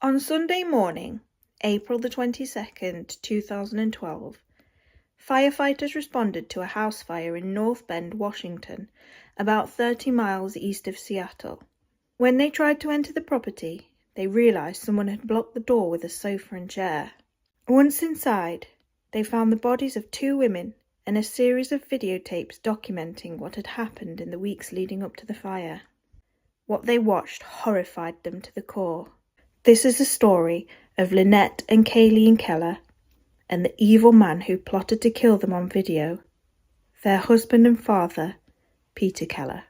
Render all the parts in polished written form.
On Sunday morning, April the 22nd, 2012, firefighters responded to a house fire in North Bend, Washington, about 30 miles east of Seattle. When they tried to enter the property, they realized someone had blocked the door with a sofa and chair. Once inside, they found the bodies of 2 women and a series of videotapes documenting what had happened in the weeks leading up to the fire. What they watched horrified them to the core. This is the story of Lynette and Kayleen Keller and the evil man who plotted to kill them on video, their husband and father, Peter Keller.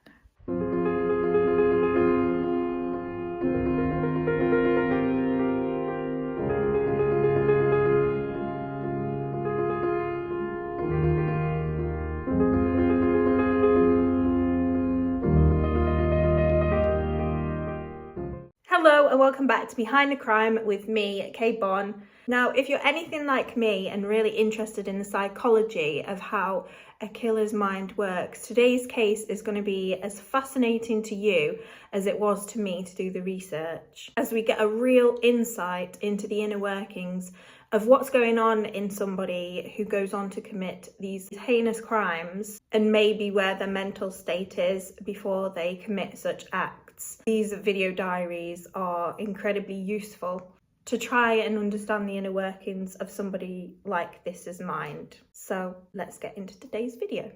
Hello and welcome back to Behind the Crime with me, Kay Bon. Now, if you're anything like me and really interested in the psychology of how a killer's mind works, today's case is going to be as fascinating to you as it was to me to do the research, as we get a real insight into the inner workings of what's going on in somebody who goes on to commit these heinous crimes and maybe where their mental state is before they commit such acts. These video diaries are incredibly useful to try and understand the inner workings of somebody like this's mind. So let's get into today's video.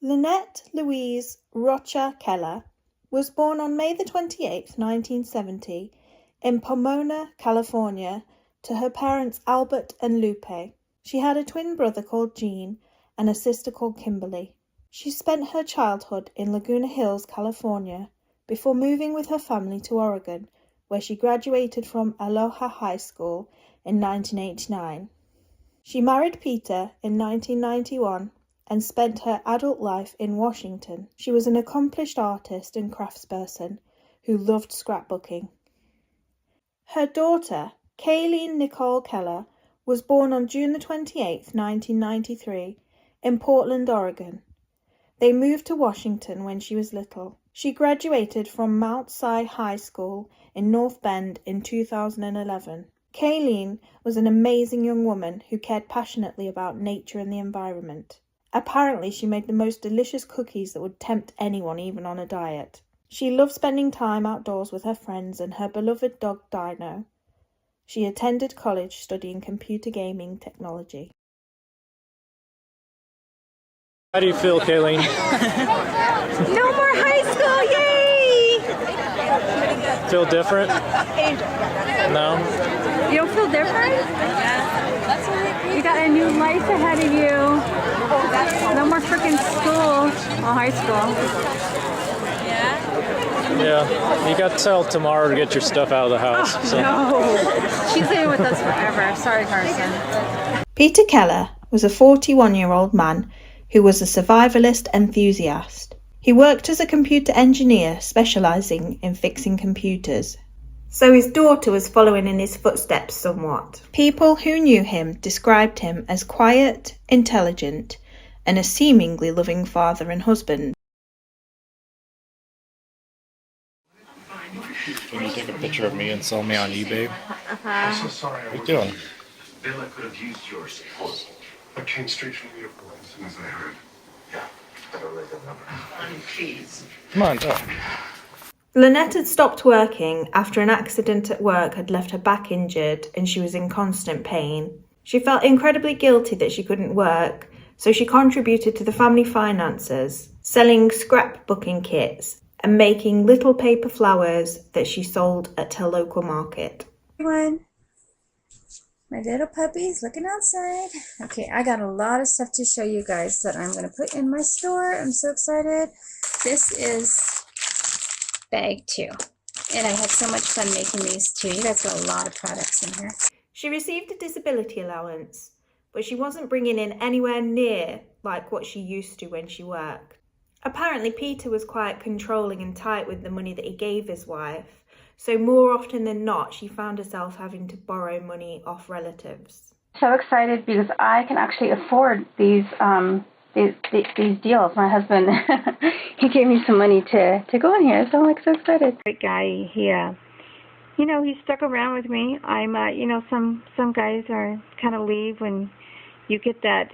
Lynette Louise Rocha Keller was born on May the 28th, 1970 in Pomona, California, to her parents Albert and Lupe. She had a twin brother called Gene and a sister called Kimberly. She spent her childhood in Laguna Hills, California, before moving with her family to Oregon, where she graduated from Aloha High School in 1989. She married Peter in 1991 and spent her adult life in Washington. She was an accomplished artist and craftsperson who loved scrapbooking. Her daughter, Kayleen Nicole Keller, was born on June the 28th, 1993, in Portland, Oregon. They moved to Washington when she was little. She graduated from Mount Si High School in North Bend in 2011. Kayleen was an amazing young woman who cared passionately about nature and the environment. Apparently, she made the most delicious cookies that would tempt anyone, even on a diet. She loved spending time outdoors with her friends and her beloved dog Dino. She attended college studying computer gaming technology. How do you feel, Kayleen? No more high school, yay! Feel different? No? You don't feel different? You got a new life ahead of you. No more freaking school. Well, high school. Yeah. You got till tomorrow to get your stuff out of the house. So. No. She's living with us forever. Sorry, Carson. Peter Keller was a 41-year-old man who was a survivalist enthusiast. He worked as a computer engineer specializing in fixing computers. So his daughter was following in his footsteps somewhat. People who knew him described him as quiet, intelligent, and a seemingly loving father and husband. Can you take a picture of me and sell me on eBay? I'm so sorry. What are you doing? Bill, I could have used your support. I came straight from the airport as soon as I heard. Yeah, I don't like that number. Honey, please. Come on, talk. Lynette had stopped working after an accident at work had left her back injured and she was in constant pain. She felt incredibly guilty that she couldn't work, so she contributed to the family finances, selling scrapbooking kits and making little paper flowers that she sold at her local market. Everyone, my little puppy's looking outside. Okay, I got a lot of stuff to show you guys that I'm going to put in my store. I'm so excited. This is bag 2, and I had so much fun making these too. You guys got a lot of products in here. She received a disability allowance, but she wasn't bringing in anywhere near like what she used to when she worked. Apparently, Peter was quite controlling and tight with the money that he gave his wife. So more often than not, she found herself having to borrow money off relatives. So excited because I can actually afford these deals. My husband, he gave me some money to go in here, so I'm like so excited. Great guy. He you know, he stuck around with me. I'm, you know, some guys are kind of leave when you get that,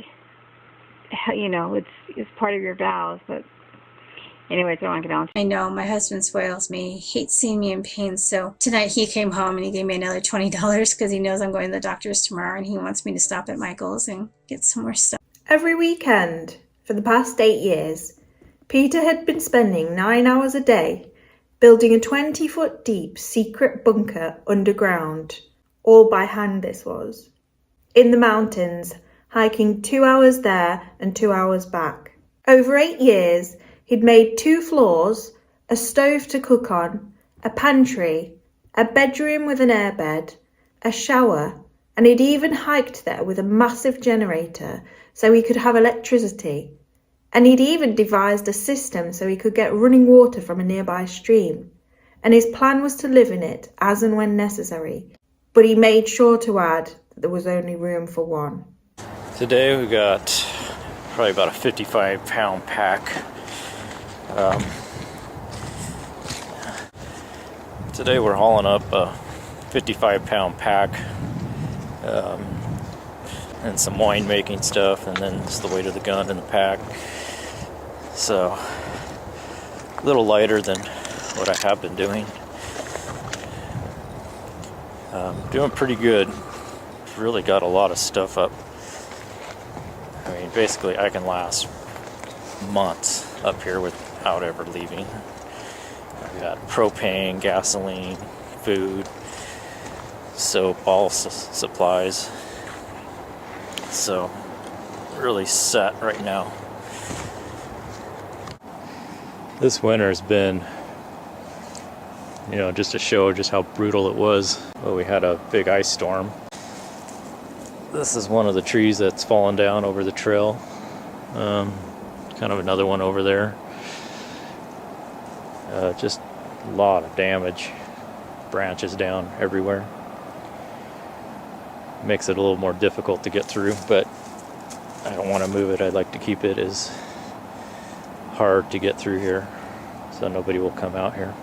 you know, it's part of your vows. But anyways, I don't want to get on. I know, my husband spoils me. He hates seeing me in pain, so tonight he came home and he gave me another $20 because he knows I'm going to the doctor's tomorrow and he wants me to stop at Michael's and get some more stuff. Every weekend for the past 8 years, Peter had been spending 9 hours a day building a 20-foot deep secret bunker underground, all by hand this was, in the mountains, hiking 2 hours there and 2 hours back. Over 8 years, he'd made 2 floors, a stove to cook on, a pantry, a bedroom with an airbed, a shower, and he'd even hiked there with a massive generator so he could have electricity. And he'd even devised a system so he could get running water from a nearby stream. And his plan was to live in it as and when necessary. But he made sure to add that there was only room for one. Today we got probably about a 55-pound pack. Today we're hauling up a 55-pound pack and some winemaking stuff, and then just the weight of the gun in the pack. So a little lighter than what I have been doing. Doing pretty good. Really got a lot of stuff up. I mean, basically I can last months up here without ever leaving. I've got propane, gasoline, food, soap, all supplies. So really set right now. This winter has been, you know, just to show just how brutal it was. Well, we had a big ice storm. This is one of the trees that's fallen down over the trail. Kind of another one over there. Just a lot of damage. Branches down everywhere. Makes it a little more difficult to get through, but I don't want to move it. I'd like to keep it as hard to get through here so nobody will come out here.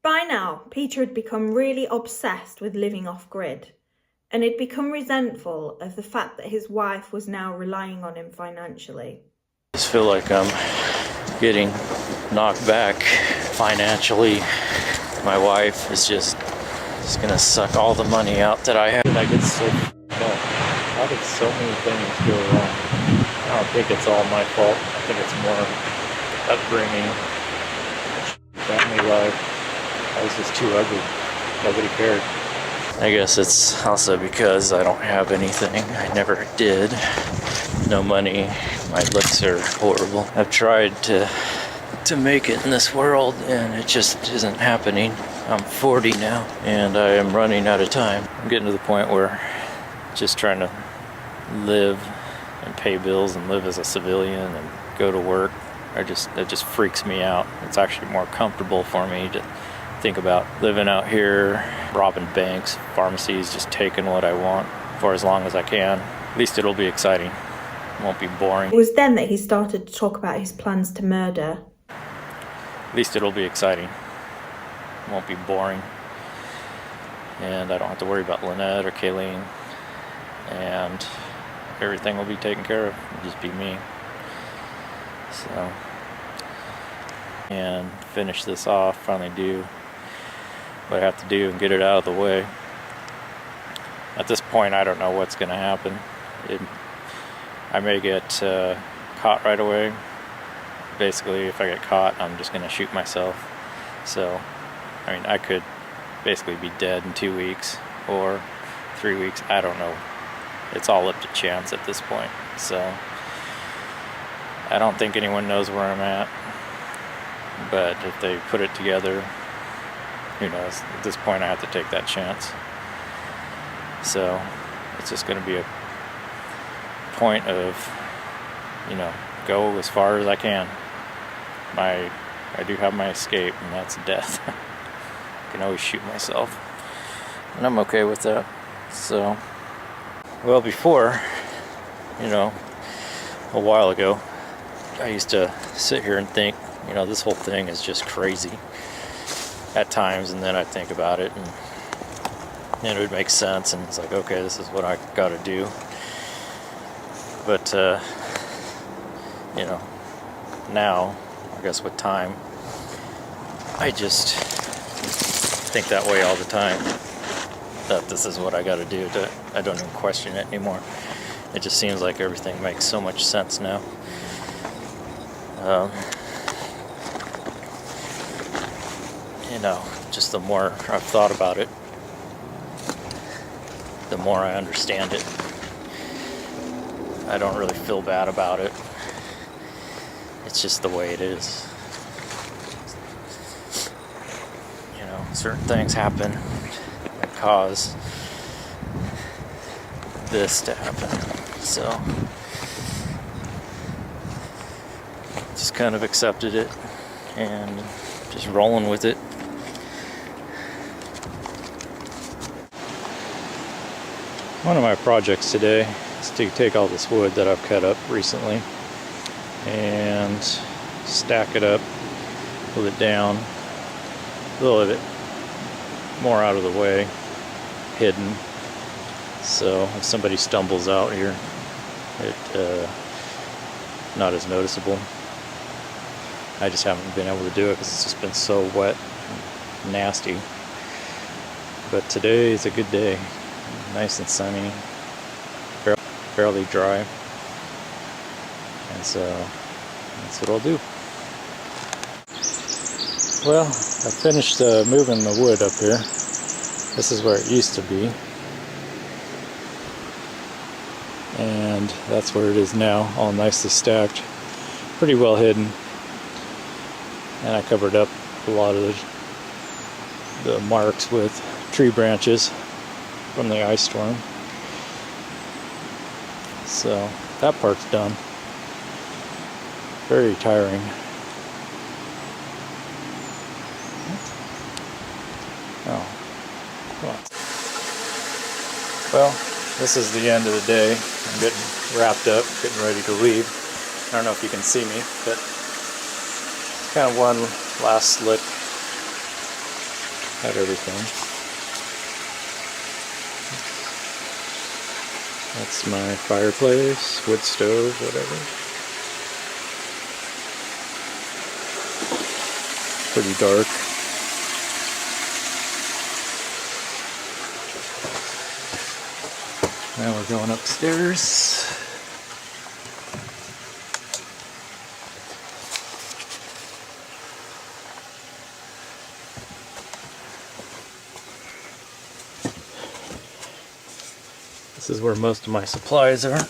By now, Peter had become really obsessed with living off-grid, and had become resentful of the fact that his wife was now relying on him financially. I just feel like I'm getting knocked back financially. My wife is just gonna suck all the money out that I have. I get so how did so many things go wrong? I don't think it's all my fault. I think it's more upbringing, family life. I was just too ugly. Nobody cared. I guess it's also because I don't have anything. I never did. No money. My looks are horrible. I've tried to make it in this world, and it just isn't happening. I'm 40 now, and I am running out of time. I'm getting to the point where just trying to live and pay bills and live as a civilian and go to work, it just freaks me out. It's actually more comfortable for me to think about living out here, robbing banks, pharmacies, just taking what I want for as long as I can. At least it'll be exciting. It won't be boring. It was then that he started to talk about his plans to murder. At least it'll be exciting. It won't be boring. And I don't have to worry about Lynette or Kayleen. And everything will be taken care of. It'll just be me. So, and finish this off, finally do what I have to do and get it out of the way. At this point, I don't know what's going to happen. I may get caught right away. Basically, if I get caught, I'm just going to shoot myself. So, I mean, I could basically be dead in 2 weeks or 3 weeks. I don't know. It's all up to chance at this point. So, I don't think anyone knows where I'm at. But if they put it together, who knows? At this point, I have to take that chance. So, it's just going to be a point of, you know, go as far as I can. I do have my escape, and that's death. I can always shoot myself, and I'm okay with that. So, well, before, you know, a while ago, I used to sit here and think, you know, this whole thing is just crazy. at times, and then I'd think about it, and then it would make sense, and it's like, okay, this is what I gotta do. But you know, now, I guess with time, I just think that way all the time, that this is what I gotta do. I don't even question it anymore. It just seems like everything makes so much sense now. You know, just the more I've thought about it, the more I understand it. I don't really feel bad about it. It's just the way it is. You know, certain things happen that cause this to happen. So, just kind of accepted it and just rolling with it. One of my projects today is to take all this wood that I've cut up recently and stack it up, pull it down, a little of it more out of the way, hidden, so if somebody stumbles out here, it not as noticeable. I just haven't been able to do it because it's just been so wet and nasty. But today is a good day. Nice and sunny, fairly dry, and so that's what I'll do. Well, I finished moving the wood up here. This is where it used to be, and that's where it is now, all nicely stacked, pretty well hidden, and I covered up a lot of the marks with tree branches from the ice storm. So that part's done. Very tiring. Oh, come on. Well, this is the end of the day. I'm getting wrapped up, getting ready to leave. I don't know if you can see me, but kind of one last look at everything. That's my fireplace, wood stove, whatever. Pretty dark. Now we're going upstairs. This is where most of my supplies are.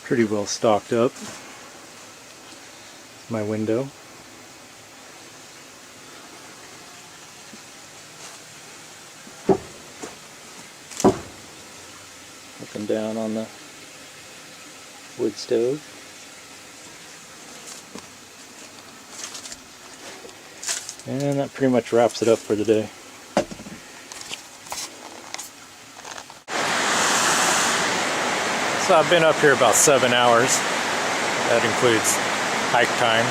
Pretty well stocked up. My window. Looking down on the wood stove. And that pretty much wraps it up for the day. So I've been up here about 7 hours. That includes hike time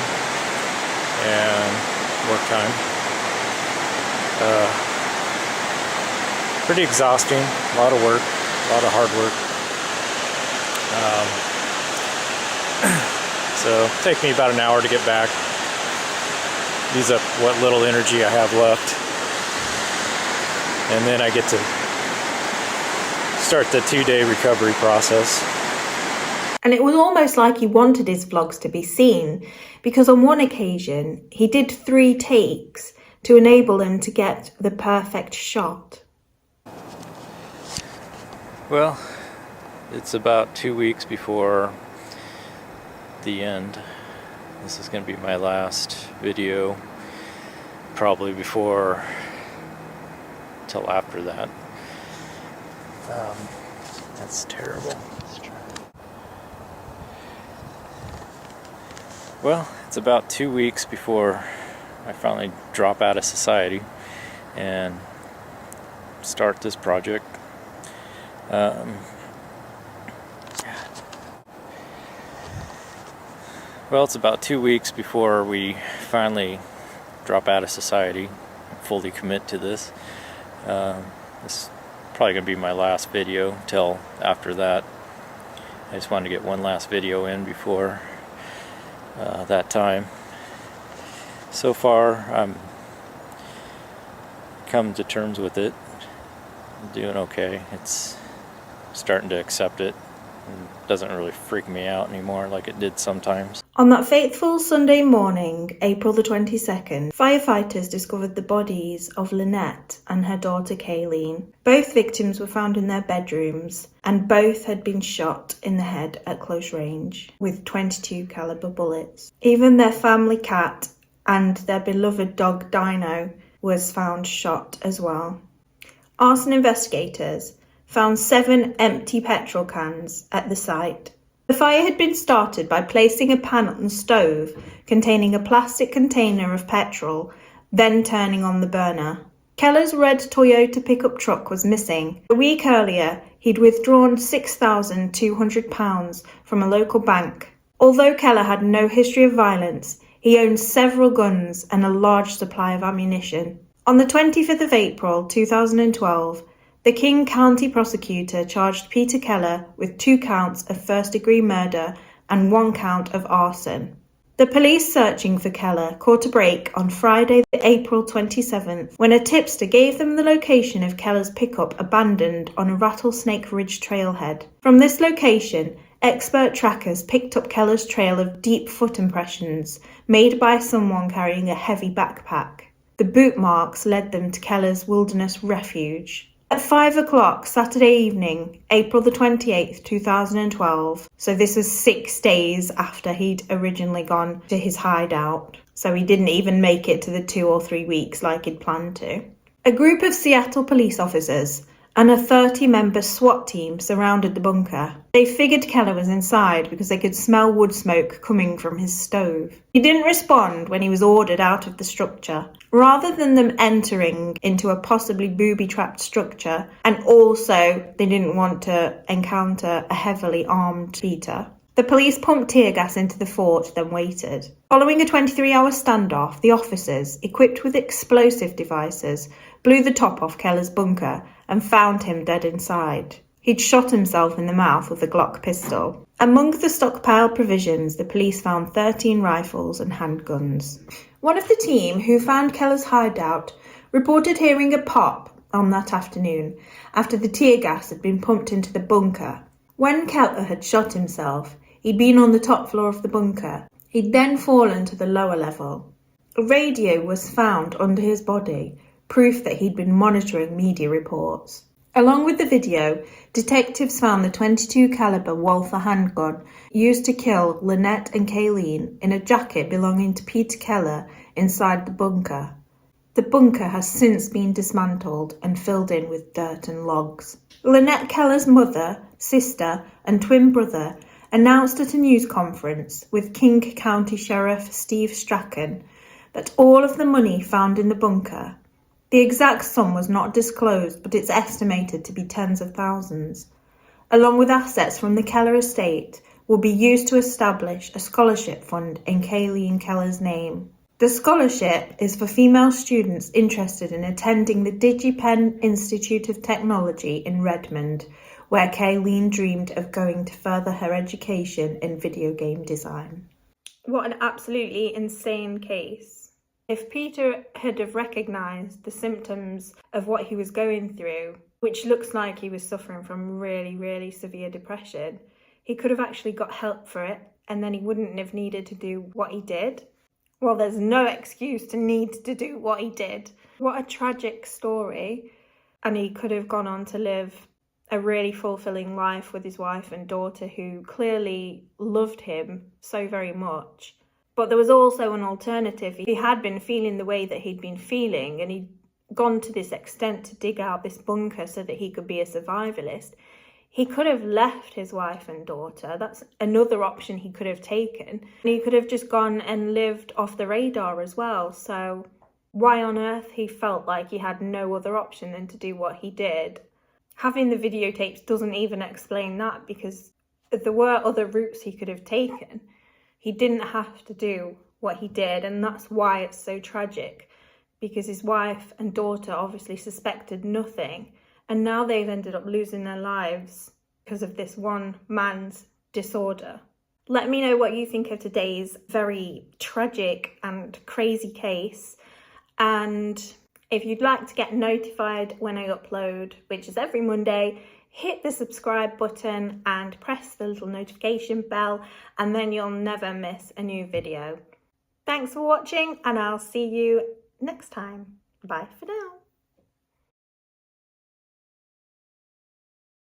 and work time. Pretty exhausting, a lot of work, a lot of hard work. So take me about an hour to get back, use up what little energy I have left, and then I get to start the 2-day recovery process. And it was almost like he wanted his vlogs to be seen, because on one occasion he did 3 takes to enable him to get the perfect shot. Well, it's about 2 weeks before the end. This is going to be my last video, probably before till after that. That's terrible. Well, it's about 2 weeks before I finally drop out of society and start this project. Well, it's about 2 weeks before we finally drop out of society and fully commit to this. This is probably going to be my last video till after that. I just wanted to get one last video in before that time. So far, I'm come to terms with it. I'm doing okay. It's starting to accept it. It doesn't really freak me out anymore like it did sometimes. On that fateful Sunday morning, April the 22nd, firefighters discovered the bodies of Lynette and her daughter Kayleen. Both victims were found in their bedrooms, and both had been shot in the head at close range with .22 caliber bullets. Even their family cat and their beloved dog Dino was found shot as well. Arson investigators found 7 empty petrol cans at the site. The fire had been started by placing a pan on the stove containing a plastic container of petrol, then turning on the burner. Keller's red Toyota pickup truck was missing. A week earlier, he'd withdrawn £6,200 from a local bank. Although Keller had no history of violence, he owned several guns and a large supply of ammunition. On the 25th of April 2012, the King County prosecutor charged Peter Keller with 2 counts of first-degree murder and 1 count of arson. The police searching for Keller caught a break on Friday, April 27th, when a tipster gave them the location of Keller's pickup abandoned on a Rattlesnake Ridge trailhead. From this location, expert trackers picked up Keller's trail of deep foot impressions made by someone carrying a heavy backpack. The boot marks led them to Keller's wilderness refuge. At 5 o'clock Saturday evening, April the 28th, 2012, so this was 6 days after he'd originally gone to his hideout, so he didn't even make it to the 2 or 3 weeks like he'd planned to. A group of Seattle police officers and a 30-member SWAT team surrounded the bunker. They figured Keller was inside because they could smell wood smoke coming from his stove. He didn't respond when he was ordered out of the structure. Rather than them entering into a possibly booby-trapped structure, and also they didn't want to encounter a heavily armed Peter, the police pumped tear gas into the fort, then waited. Following a 23-hour standoff, the officers, equipped with explosive devices, blew the top off Keller's bunker and found him dead inside. He'd shot himself in the mouth with a Glock pistol. Among the stockpiled provisions, the police found 13 rifles and handguns. One of the team who found Keller's hideout reported hearing a pop on that afternoon after the tear gas had been pumped into the bunker. When Keller had shot himself, he'd been on the top floor of the bunker. He'd then fallen to the lower level. A radio was found under his body, proof that he'd been monitoring media reports. Along with the video, detectives found the .22 caliber Walther handgun used to kill Lynette and Kayleen in a jacket belonging to Peter Keller inside the bunker. The bunker has since been dismantled and filled in with dirt and logs. Lynette Keller's mother, sister, and twin brother announced at a news conference with King County Sheriff Steve Strachan that all of the money found in the bunker, the exact sum was not disclosed, but it's estimated to be tens of thousands, along with assets from the Keller estate, will be used to establish a scholarship fund in Kayleen Keller's name. The scholarship is for female students interested in attending the DigiPen Institute of Technology in Redmond, where Kayleen dreamed of going to further her education in video game design. What an absolutely insane case. If Peter had have recognised the symptoms of what he was going through, which looks like he was suffering from really, really severe depression, he could have actually got help for it, and then he wouldn't have needed to do what he did. Well, there's no excuse to need to do what he did. What a tragic story. And he could have gone on to live a really fulfilling life with his wife and daughter, who clearly loved him so very much. But there was also an alternative. He had been feeling the way that he'd been feeling, and he'd gone to this extent to dig out this bunker so that he could be a survivalist. He could have left his wife and daughter. That's another option he could have taken. And he could have just gone and lived off the radar as well. So why on earth he felt like he had no other option than to do what he did. Having the videotapes doesn't even explain that, because there were other routes he could have taken. He didn't have to do what he did, and that's why it's so tragic, because his wife and daughter obviously suspected nothing, and now they've ended up losing their lives because of this one man's disorder. Let me know what you think of today's very tragic and crazy case, and if you'd like to get notified when I upload, which is every Monday, hit the subscribe button and press the little notification bell, and then you'll never miss a new video. Thanks for watching, and I'll see you next time. Bye for now.